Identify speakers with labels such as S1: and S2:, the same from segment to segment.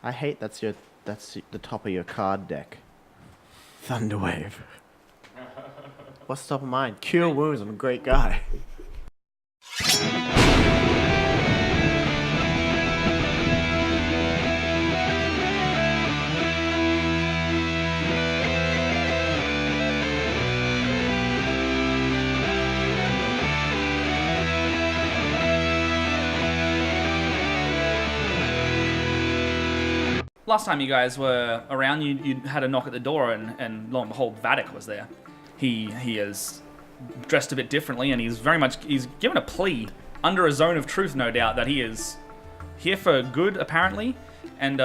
S1: I hate that's the top of your card deck. Thunderwave. What's top of mine? Cure wounds. I'm a great guy.
S2: Last time you guys were around, you had a knock at the door, and lo and behold, Vadok was there. He is dressed a bit differently, and he's given a plea under a zone of truth, no doubt, that he is here for good, apparently. And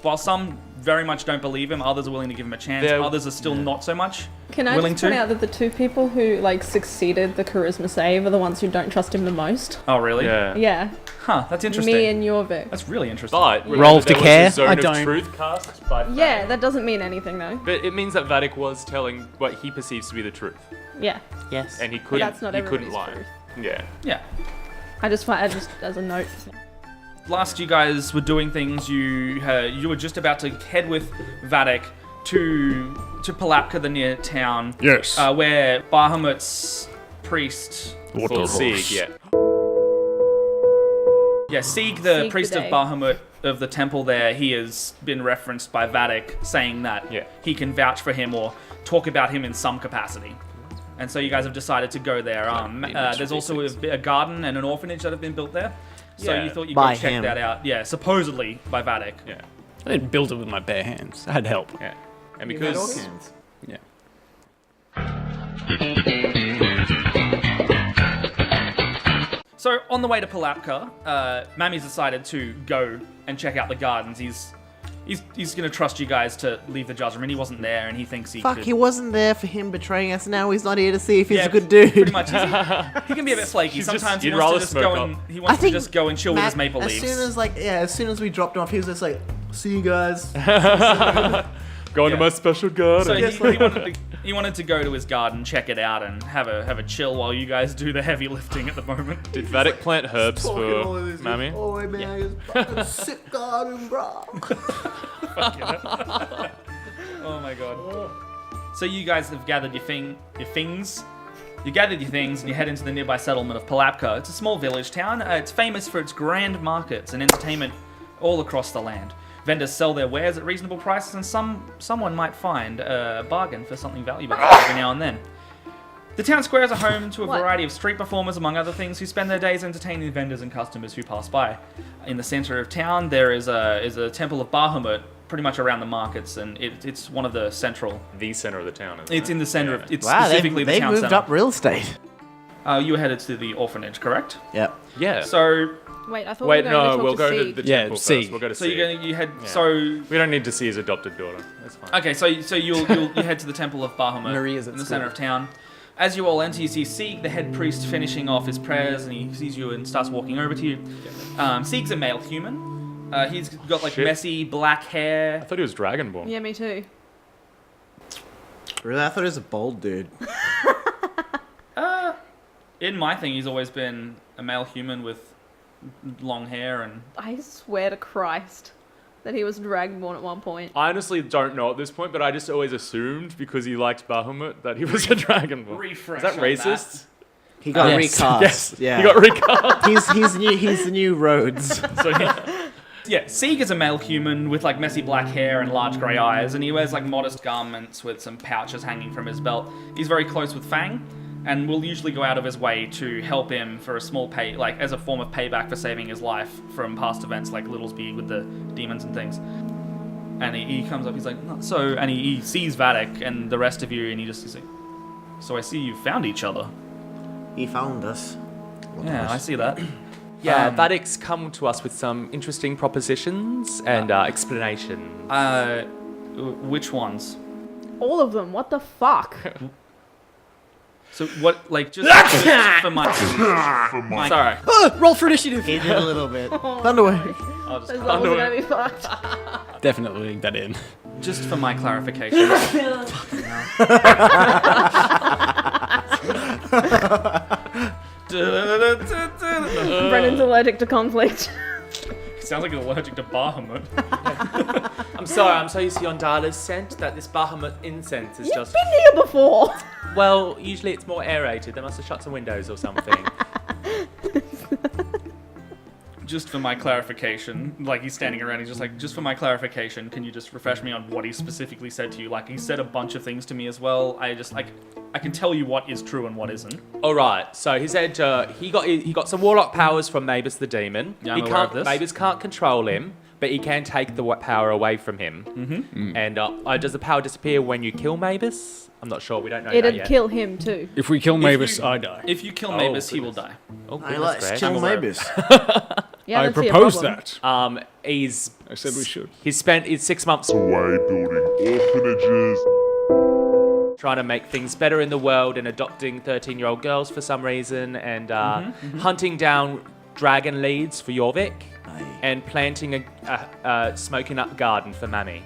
S2: while some very much don't believe him, others are willing to give him a chance. Others are still not so much
S3: Can I
S2: willing
S3: just point
S2: to.
S3: out that the two people who succeeded the charisma save are the ones who don't trust him the most?
S2: Oh, really?
S3: Yeah.
S2: Huh, that's interesting.
S3: Me and Jorvik.
S2: That's really interesting.
S4: But
S5: Roll to care?
S4: Zone
S5: I
S4: of
S5: don't.
S4: truth cast by
S3: Yeah,
S4: Fang.
S3: that doesn't mean anything though.
S4: But it means that Vadok was telling what he perceives to be the truth,
S3: Yeah.
S1: Yes.
S4: and he
S3: But
S4: couldn't.
S3: that's not
S4: he couldn't
S3: everybody's
S4: lie.
S3: truth.
S4: Yeah.
S2: Yeah.
S3: I just as a note.
S2: Last you guys were doing things, you were just about to head with Vadok to Pulapka, the near town.
S5: Yes.
S2: Where Bearhammer's priest...
S4: For Sige, yeah.
S2: Yeah, Sige, the
S3: Sige
S2: priest of
S3: today.
S2: Bearhammer of the temple there, he has been referenced by Vadok, saying that he can vouch for him or talk about him in some capacity. And so you guys have decided to go there. There's also a garden and an orphanage that have been built there. So you thought you'd go
S1: By
S2: check
S1: him.
S2: that out. Yeah, supposedly by Vadok.
S4: Yeah.
S5: I didn't build it with my bare hands. I had help.
S4: Yeah. And
S1: You had
S4: because
S1: orc hands.
S5: Yeah.
S2: So on the way to Pulapka, Mami's decided to go and check out the gardens. He's going to trust you guys to leave the judgment. He wasn't there, and he thinks he
S1: Fuck,
S2: could...
S1: he wasn't there for him betraying us. Now he's not here to see if he's
S2: Yeah,
S1: a good dude.
S2: Pretty much. He can be a bit flaky.
S4: He's just-
S2: Sometimes he
S4: he'd
S2: wants to
S4: rather
S2: just
S4: smoke
S2: go
S4: up.
S2: and he wants to just go and chill with his maple leaves.
S1: As soon as we dropped him off, he was just like, "See you guys."
S4: going to my special garden.
S2: So he wanted to go to his garden, check it out, and have a chill while you guys do the heavy lifting at the moment.
S4: Did Vadok plant herbs for Mami?
S1: Oh man, it's fucking sick garden, bro.
S2: Oh my god. So you guys have gathered your things. You gathered your things and you head into the nearby settlement of Pulapka. It's a small village town. It's famous for its grand markets and entertainment all across the land. Vendors sell their wares at reasonable prices, and someone might find a bargain for something valuable every now and then. The town squares are home to a variety of street performers, among other things, who spend their days entertaining vendors and customers who pass by. In the center of town, there is a temple of Bearhammer, pretty much around the markets, and it's one of the central.
S4: The center of the town. Isn't
S2: It's
S4: it?
S2: in the center of. It's
S1: Wow,
S2: specifically
S1: they
S2: the town
S1: moved
S2: center.
S1: up real estate.
S2: You were headed to the orphanage, correct?
S1: Yep.
S4: Yeah.
S2: So
S3: Wait, I thought
S4: Wait,
S3: we were going
S4: no, we'll
S3: to
S4: go
S3: talk
S4: to
S3: Sige.
S4: the
S5: Yeah,
S4: temple
S5: Sige.
S4: first. We'll go to
S2: so
S4: Sige.
S2: you head.
S4: Yeah.
S2: So
S4: We don't need to see his adopted daughter. That's fine.
S2: okay, so you head to the temple of Bearhammer
S5: Maria's at
S2: in the
S5: school.
S2: center of town. As you all enter, you see Sige, the head priest, finishing off his prayers, and he sees you and starts walking over to you. Sige's a male human. He's got
S4: Shit.
S2: messy black
S4: I
S2: hair.
S4: thought he was Dragonborn.
S3: Yeah, me too.
S1: Really, I thought he was a bold dude.
S2: In my thing, he's always been a male human with long hair and.
S3: I swear to Christ that he was Dragonborn at one point.
S4: I honestly don't know at this point, but I just always assumed because he liked Bahamut that he was a Dragonborn.
S2: Refresh
S4: Is that
S2: on
S4: racist?
S1: He got
S5: Yes.
S1: recast.
S4: Yes.
S1: Yeah.
S4: He got recast.
S1: he's the new Rhodes.
S2: So yeah, Sige is a male human with messy black hair and large grey eyes, and he wears modest garments with some pouches hanging from his belt. He's very close with Fang, and will usually go out of his way to help him for a small pay, as a form of payback for saving his life from past events like Littlesby with the demons and things. And he comes up, he's like, "No." And he sees Vadok and the rest of you, and he's like, "So I see you found each other."
S1: He found us.
S2: Yeah, I see that.
S4: Yeah, Vadok's come to us with some interesting propositions and explanations.
S2: Which ones?
S3: All of them. What the fuck?
S2: So what, just for my... Sorry.
S5: Roll for initiative.
S1: He did a little bit. Thunderwave.
S2: I'll just
S3: Those levels are gonna be fucked.
S5: Definitely link that in.
S2: Just for my clarification.
S3: Brennan's allergic to conflict.
S2: Sounds like he's allergic to Bearhammer.
S4: I'm sorry, I'm so used to Yondala's scent that this Bahamut incense is
S3: You've
S4: just...
S3: been here before.
S4: Well, usually it's more aerated. They must have shut some windows or something.
S2: Just for my clarification, like he's standing around, he's just like, just for my clarification, can you just refresh me on what he specifically said to you? Like, he said a bunch of things to me as well. I can tell you what is true and what isn't.
S4: All right. So he said he got some warlock powers from Mavis the demon.
S2: Yeah, I'm aware of this.
S4: Mavis can't control him, but he can take the power away from him. Mm-hmm. And does the power disappear when you kill Mavis? I'm not sure. We don't know that
S3: It'd
S4: yet.
S3: kill him too.
S5: If we kill Mavis, I die.
S2: If you kill Mavis, he will die.
S4: Oh,
S1: Hey,
S4: goodness
S1: let's
S4: gracious.
S1: kill
S2: aware of
S1: Mavis.
S3: Yeah,
S5: I
S3: don't see a
S5: propose
S3: problem.
S5: that.
S4: He's
S5: I said we should.
S4: He's spent his 6 months
S6: away building orphanages.
S4: trying to make things better in the world and adopting 13-year-old girls for some reason and hunting down dragon leads for Jorvik and planting a smoking up garden for Mammy.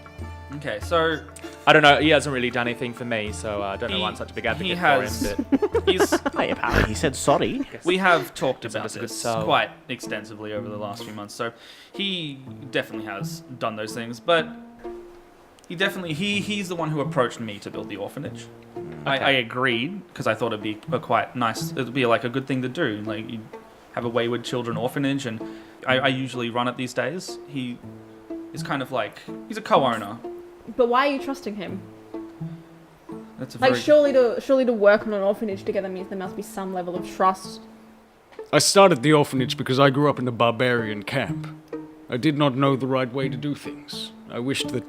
S2: Okay, so
S4: I don't know. He hasn't really done anything for me, so I don't know why I'm such a big advocate for him. But
S2: he's...
S1: Hey, apparently he said sorry.
S2: We have talked about
S4: That's a good
S2: this
S4: soul.
S2: quite extensively over the last few months, so he definitely has done those things, but he's the one who approached me to build the orphanage. I agreed, because I thought it'd be it'd be like a good thing to do, like you have a wayward children orphanage, and I usually run it these days. He is kind of like, he's a co-owner.
S3: But why are you trusting him?
S2: That's a
S3: Like,
S2: very...
S3: surely to work on an orphanage together means there must be some level of trust.
S5: I started the orphanage because I grew up in a barbarian camp. I did not know the right way to do things. I wished that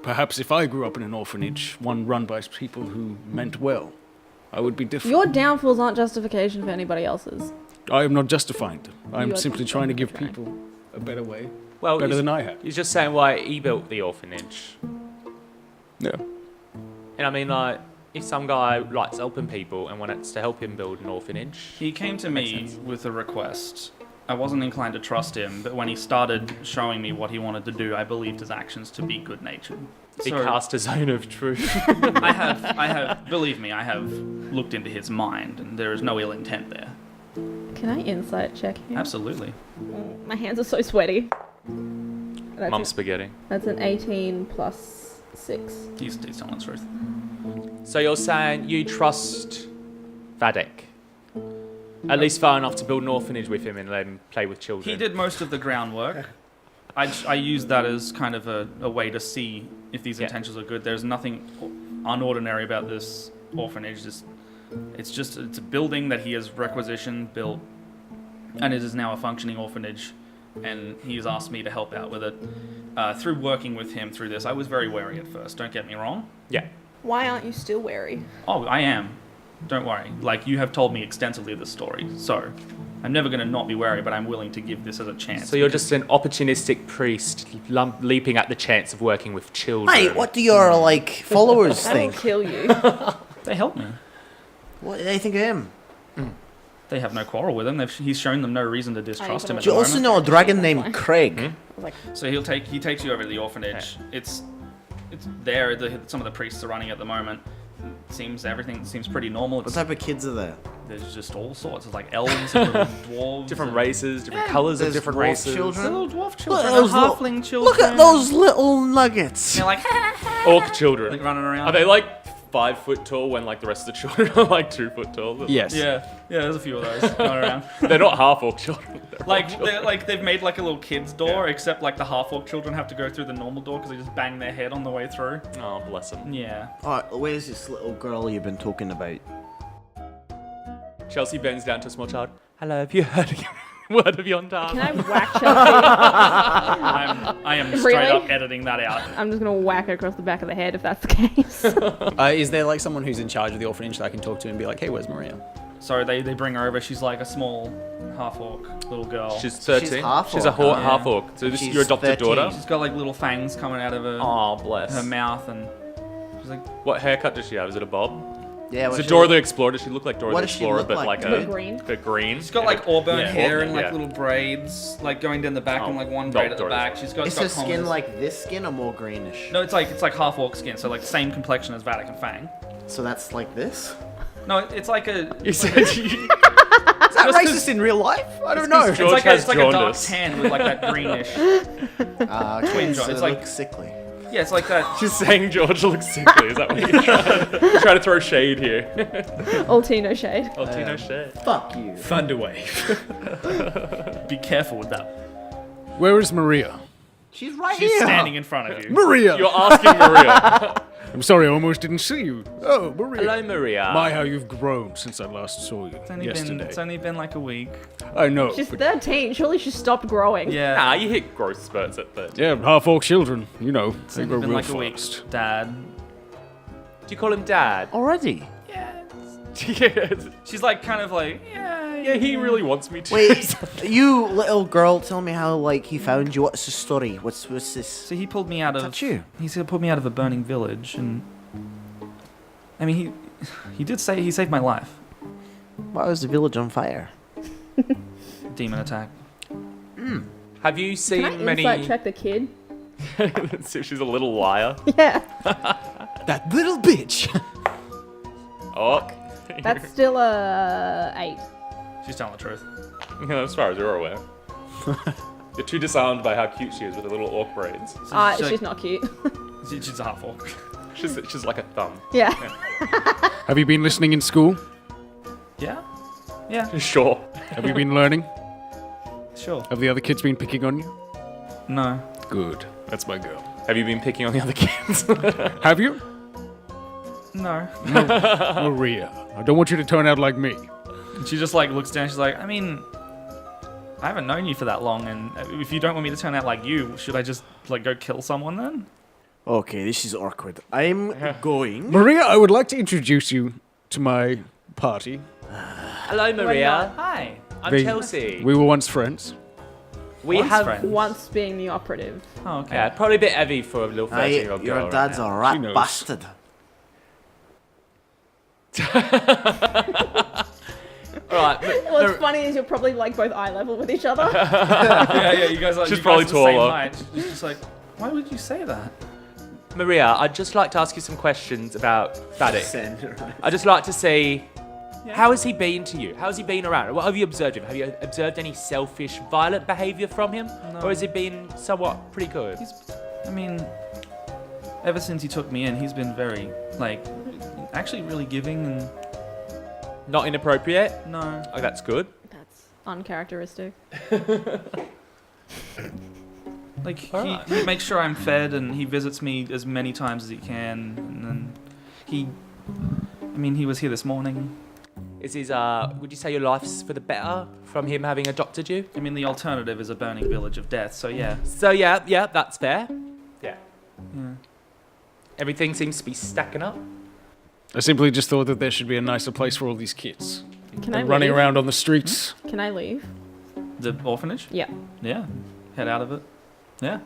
S5: perhaps if I grew up in an orphanage, one run by people who meant well, I would be different.
S3: Your downfalls aren't justification for anybody else's.
S5: I am not justifying them. I'm
S3: You are
S5: simply trying to give
S3: trying.
S5: people a better way.
S4: well,
S5: Better than I have.
S4: He's just saying why he built the orphanage.
S5: Yeah.
S4: And I mean, like, if some guy likes helping people and wants to help him build an orphanage,
S2: He came to
S4: makes
S2: me
S4: sense.
S2: with a request. I wasn't inclined to trust him, but when he started showing me what he wanted to do, I believed his actions to be good-natured.
S4: he
S2: So
S4: cast a zone of truth.
S2: I have, believe me, I have looked into his mind, and there is no ill intent there.
S3: Can I insight check him?
S2: Absolutely.
S3: My hands are so sweaty. That's,
S4: Mum spaghetti.
S3: that's an 18 plus 6.
S2: He's telling the truth.
S4: So you're saying you trust Vadok? At least far enough to build an orphanage with him and let him play with children.
S2: He did most of the groundwork. I used that as kind of a way to see if these intentions are good. There's nothing unordinary about this orphanage. It's a building that he has requisitioned, built, and it is now a functioning orphanage. And he's asked me to help out with it. Through working with him through this, I was very wary at first. Don't get me wrong.
S4: Yeah.
S3: Why aren't you still wary?
S2: Oh, I am. Don't worry. Like, you have told me extensively this story, so I'm never going to not be wary, but I'm willing to give this as a chance.
S4: So you're just an opportunistic priest leaping at the chance of working with children.
S1: Hey, what do your, followers
S3: I will
S1: think?
S3: kill you.
S2: They help me.
S1: What do they think of him?
S2: They have no quarrel with him. He's shown them no reason to distrust him at
S1: Do
S2: the
S1: you also
S2: moment.
S1: know a dragon named Craig?
S3: I was like,
S2: So he takes you over to the orphanage. It's there. Some of the priests are running at the moment. Everything seems pretty normal.
S1: What type of kids are there?
S2: There's just all sorts. There's like elves, and little dwarves,
S4: Different
S2: and
S4: races, different colours of
S1: There's
S4: different
S1: dwarf
S4: races.
S1: children.
S2: little dwarf
S1: Look
S2: children,
S1: at
S2: and
S1: those
S2: halfling children.
S1: Look at those little nuggets.
S2: They're like,
S4: Orc children.
S2: like running around.
S4: Are they like 5 foot tall when like the rest of the children are like 2 foot tall?
S5: Yes.
S2: Yeah, there's a few of those going around.
S4: They're not half orc children. They're orc children.
S2: They've made like a little kids door, except like the half-orc children have to go through the normal door because they just bang their head on the way through.
S4: Oh, bless them.
S2: Yeah.
S1: Alright, where's this little girl you've been talking about?
S4: Chelsea bends down to a small child. Hello, have you heard word of Yondala?
S3: can I whack Chelsea?
S2: I am straight
S3: Really?
S2: up editing that out.
S3: I'm just going to whack her across the back of the head if that's the case.
S5: Is there like someone who's in charge of the orphanage that I can talk to and be like, hey, where's Maria?
S2: So they bring her over. She's like a small half-orc little girl.
S4: She's 13.
S1: half
S4: She's a
S1: orc,
S2: yeah.
S4: half orc. So this is
S1: She's
S4: your adopted
S1: 13.
S4: daughter?
S2: She's got like little fangs coming out of her,
S4: Oh, bless.
S2: her mouth, and she's like,
S4: What haircut does she have? Is it a bob?
S1: Yeah,
S4: Is it Dora the Explorer? Does she look like Dora
S1: What
S4: the
S1: does she
S4: Explorer,
S1: look
S4: but
S1: like?
S4: like
S3: But
S4: a
S3: green.
S4: But green?
S2: she's got like auburn
S4: Yeah,
S2: hair and like
S4: yeah.
S2: little braids, like going down the back,
S4: Oh,
S2: and like one
S4: not
S2: braid at the
S4: Dora's.
S2: back. She's got.
S1: Is
S2: got
S1: her skin
S2: collars.
S1: like this skin or more greenish?
S2: No, it's like half-orc skin, so like same complexion as Vadok and Fang.
S1: So that's like this?
S2: No, it's like a.
S4: You said you...
S1: that racist in real life? I don't know.
S4: George
S2: It's
S4: has
S2: like a dark
S4: jaundice.
S2: tan with like that greenish.
S1: Twin
S2: so
S1: it's
S2: it's
S1: like
S2: like-
S1: sickly.
S2: Yeah, it's like that.
S4: She's saying George looks sickly. Is that what you're trying to throw shade here?
S3: Altino shade.
S4: Altino shade.
S1: Fuck you.
S5: Thunderwave.
S2: Be careful with that.
S5: Where is Maria?
S1: She's right
S2: She's
S1: here.
S2: standing in front of you.
S5: Maria!
S4: You're asking Maria.
S5: I'm sorry, I almost didn't see you. Oh, Maria.
S4: Hello, Maria.
S5: My, how you've grown since I last saw you yesterday.
S2: It's only been like a week.
S5: I know.
S3: She's
S5: but
S3: 13. Surely she stopped growing.
S2: Yeah.
S4: Nah, you hit growth spurts at 30.
S5: yeah, half-orc children, you know,
S2: It's
S5: they
S2: only
S5: grow
S2: been
S5: real
S2: like a week.
S5: fast.
S2: Dad.
S4: Do you call him Dad?
S1: Already?
S4: Yes.
S2: She's like kind of like,
S4: Yeah, he really wants me to.
S1: Wait, you little girl, tell me how like he found you. What's the story? What's this?
S2: So he pulled me out of.
S1: That's you.
S2: He said pulled me out of a burning village, and I mean he did say he saved my life.
S1: Why was the village on fire?
S2: Demon attack.
S4: Have you seen
S3: Can I
S4: many?
S3: insight check the kid?
S4: Let's see if she's a little liar.
S3: Yeah.
S1: That little bitch.
S4: Oh.
S3: That's still a 8.
S2: She's telling the truth.
S4: As far as you're aware. You're too disarmed by how cute she is with her little orc braids.
S2: So
S3: She's not cute.
S2: She's a half-orc.
S4: She's like a thumb.
S3: Yeah.
S5: Have you been listening in school?
S2: Yeah. Yeah.
S4: Sure.
S5: Have you been learning?
S2: Sure.
S5: Have the other kids been picking on you?
S2: No.
S5: Good. That's my girl.
S4: Have you been picking on the other kids?
S5: Have you?
S2: No.
S5: Maria, I don't want you to turn out like me.
S2: She just like looks down. She's like, I mean, I haven't known you for that long, and if you don't want me to turn out like you, should I just like go kill someone then?
S1: Okay, this is awkward. I'm going.
S5: Maria, I would like to introduce you to my party.
S4: Hello, Maria.
S2: Hi.
S4: I'm
S5: They-
S4: Chelsea.
S5: We were once friends.
S4: We
S2: Once
S4: have.
S2: friends.
S3: Once being the operative.
S2: Oh, okay.
S4: Yeah, probably a bit heavy for a little 13-year-old girl.
S1: Your dad's
S4: right
S1: a
S5: She
S1: rat
S5: knows.
S1: bastard.
S4: now. All right.
S3: What's funny is you're probably like both eye level with each other.
S2: yeah. You guys are.
S4: She's
S2: you
S4: probably
S2: guys are the same
S4: taller.
S2: height. She's just like, why would you say that?
S4: Maria, I'd just like to ask you some questions about Vadok. I'd just like to see, how has he been to you? How has he been around? What have you observed him? Have you observed any selfish, violent behaviour from him?
S2: No.
S4: Or has he been somewhat pretty good?
S2: I mean, ever since he took me in, he's been very, like, actually really giving and
S4: Not inappropriate?
S2: no.
S4: Oh, that's good.
S3: That's uncharacteristic.
S2: Like,
S4: Alright.
S2: he makes sure I'm fed and he visits me as many times as he can. And then he was here this morning.
S4: Is his, would you say your life's for the better from him having adopted you?
S2: I mean, the alternative is a burning village of death, so yeah.
S4: So yeah, that's fair. Yeah.
S2: Yeah.
S4: Everything seems to be stacking up.
S5: I simply just thought that there should be a nicer place for all these kids.
S3: Can I
S5: And running
S3: leave?
S5: around on the streets.
S3: Can I leave?
S2: The orphanage?
S3: Yeah.
S2: Yeah. Head out of it. Yeah.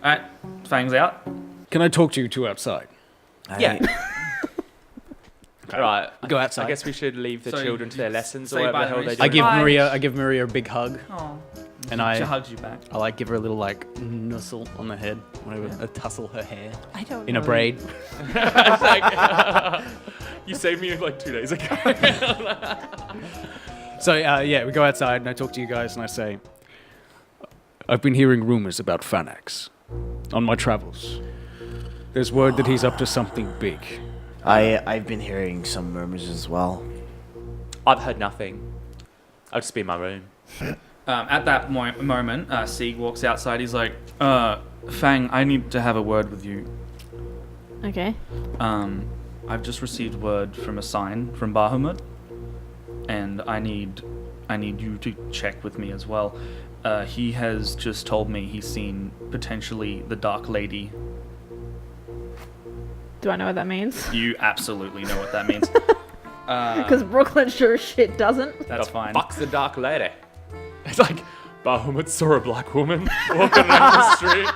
S2: Alright, Fang's out.
S5: Can I talk to you two outside?
S4: Yeah. All right.
S7: Go outside.
S4: I guess we should leave the
S2: So
S4: children to their lessons
S2: say
S4: or
S2: bye
S4: whatever the
S2: to
S4: hell they do.
S2: Maria.
S7: I give Maria a big hug,
S2: Oh.
S7: and
S2: She
S7: I
S2: hugs you back.
S7: like give her a little like nuzzle on the head, whatever, tussle her hair
S3: I don't
S7: in a braid.
S4: You saved me like 2 days ago.
S5: So yeah, we go outside and I talk to you guys and I say, I've been hearing rumors about Fanax on my travels. There's word that he's up to something big.
S1: I've been hearing some murmurs as well.
S4: I've heard nothing. I'll just be in my room.
S2: At that moment, Sige walks outside. He's like, Fang, I need to have a word with you.
S3: Okay.
S2: I've just received word from a sign from Bahamut, and I need you to check with me as well. He has just told me he's seen potentially the Dark Lady.
S3: Do I know what that means?
S2: You absolutely know what that means.
S3: Because Brooklyn sure as shit doesn't.
S2: That's
S4: The
S2: fine.
S4: Fuck's the Dark Lady. It's like Bahamut saw a black woman walking down the street.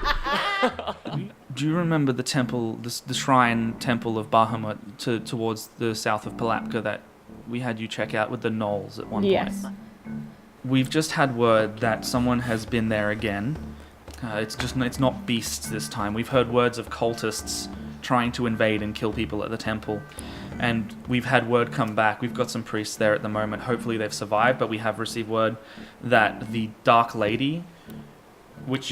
S2: Do you remember the temple, the shrine temple of Bahamut towards the south of Pulapka that we had you check out with the gnolls at one
S3: Yes.
S2: point? We've just had word that someone has been there again. It's not beasts this time. We've heard words of cultists trying to invade and kill people at the temple. And we've had word come back. We've got some priests there at the moment. Hopefully they've survived, but we have received word that the Dark Lady, which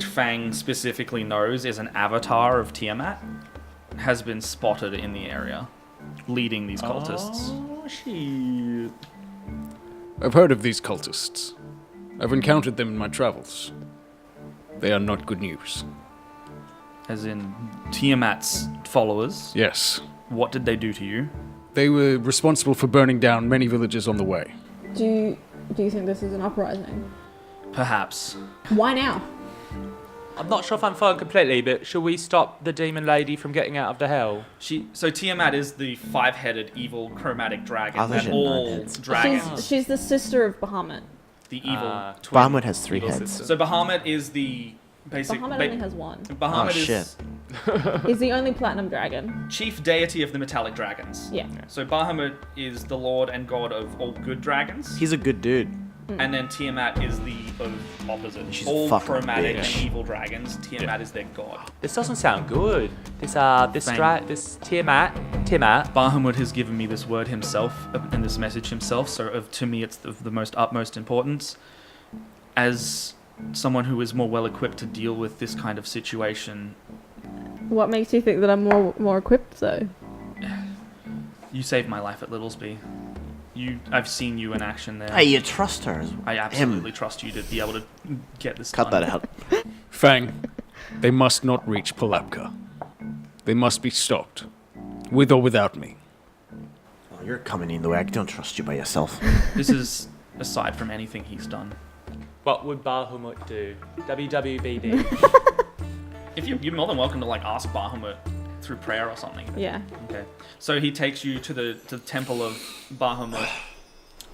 S2: Fang specifically knows is an avatar of Tiamat, has been spotted in the area, leading these cultists.
S4: Oh, shit.
S5: I've heard of these cultists. I've encountered them in my travels. They are not good news.
S2: As in Tiamat's followers.
S5: Yes.
S2: What did they do to you?
S5: They were responsible for burning down many villages on the way.
S3: Do you think this is an uprising?
S2: Perhaps.
S3: Why now?
S4: I'm not sure if I'm following completely, but should we stop the demon lady from getting out of the hell?
S2: So Tiamat is the 5-headed evil chromatic dragon
S1: Others
S2: that
S1: had 9
S2: all
S1: heads.
S2: dragons.
S3: She's the sister of Bahamut.
S2: The evil twin.
S1: Bahamut has 3
S4: evil
S1: heads.
S4: sister.
S2: So Bahamut is the basic.
S3: Bahamut only has one.
S2: Bahamut
S1: Oh,
S2: is
S1: shit.
S3: He's the only platinum dragon.
S2: chief deity of the metallic dragons.
S3: Yeah.
S2: So Bahamut is the lord and god of all good dragons,
S1: He's a good dude.
S2: and then Tiamat is the opposite.
S1: She's
S2: all
S1: fucking
S2: chromatic
S1: bitch.
S2: and evil dragans. Tiamat is their god.
S4: This doesn't sound good. This Tiamat.
S2: Bahamut has given me this word himself and this message himself. So to me, it's of the most utmost importance. As someone who is more well equipped to deal with this kind of situation,
S3: What makes you think that I'm more equipped though?
S2: you saved my life at Littlesby. I've seen you in action there.
S1: Hey, you trust her.
S2: I absolutely trust you to be able to get this
S1: Cut
S2: done.
S1: that out.
S5: Fang, they must not reach Pulapka. They must be stopped. With or without me.
S1: Oh, you're coming in the way. I don't trust you by yourself.
S2: This is aside from anything he's done.
S4: What would Bahamut do? WWBD.
S2: If you're more than welcome to ask Bahamut through prayer or something.
S3: Yeah.
S2: Okay. So he takes you to the temple of Bahamut,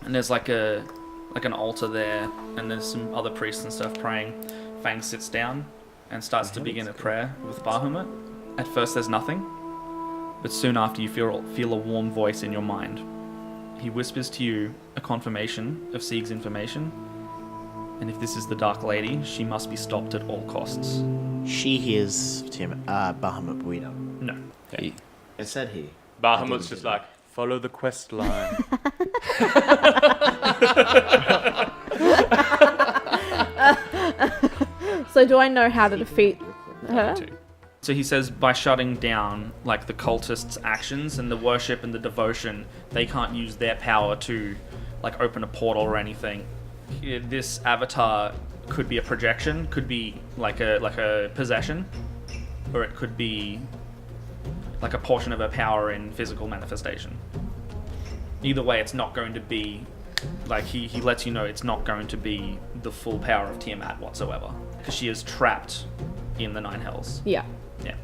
S2: and there's an altar there, and there's some other priests and stuff praying. Fang sits down and starts to begin a prayer with Bahamut. At first there's nothing, but soon after you feel a warm voice in your mind. He whispers to you a confirmation of Sige's information, and if this is the Dark Lady, she must be stopped at all costs.
S1: She hears Bahamut, but we don't.
S2: No.
S5: He.
S1: It said he.
S4: Bahamut's just like, follow the quest line.
S3: So do I know how to defeat her?
S2: So he says by shutting down the cultists' actions and the worship and the devotion, they can't use their power to open a portal or anything. This avatar could be a projection, could be like a possession, or it could be like a portion of her power in physical manifestation. Either way, it's not going to be he lets you know it's not going to be the full power of Tiamat whatsoever, because she is trapped in the 9 hells.
S3: Yeah.
S2: Yeah.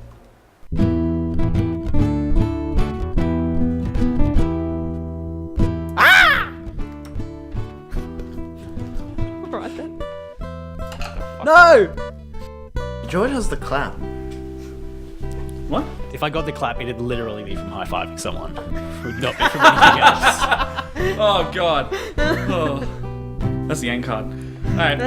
S3: Alright then.
S1: No! Jordan has the clap.
S2: What?
S7: If I got the clap, it'd literally be from high-fiving someone. It would not be from anything else.
S2: Oh god. Oh. That's the end card. Alright,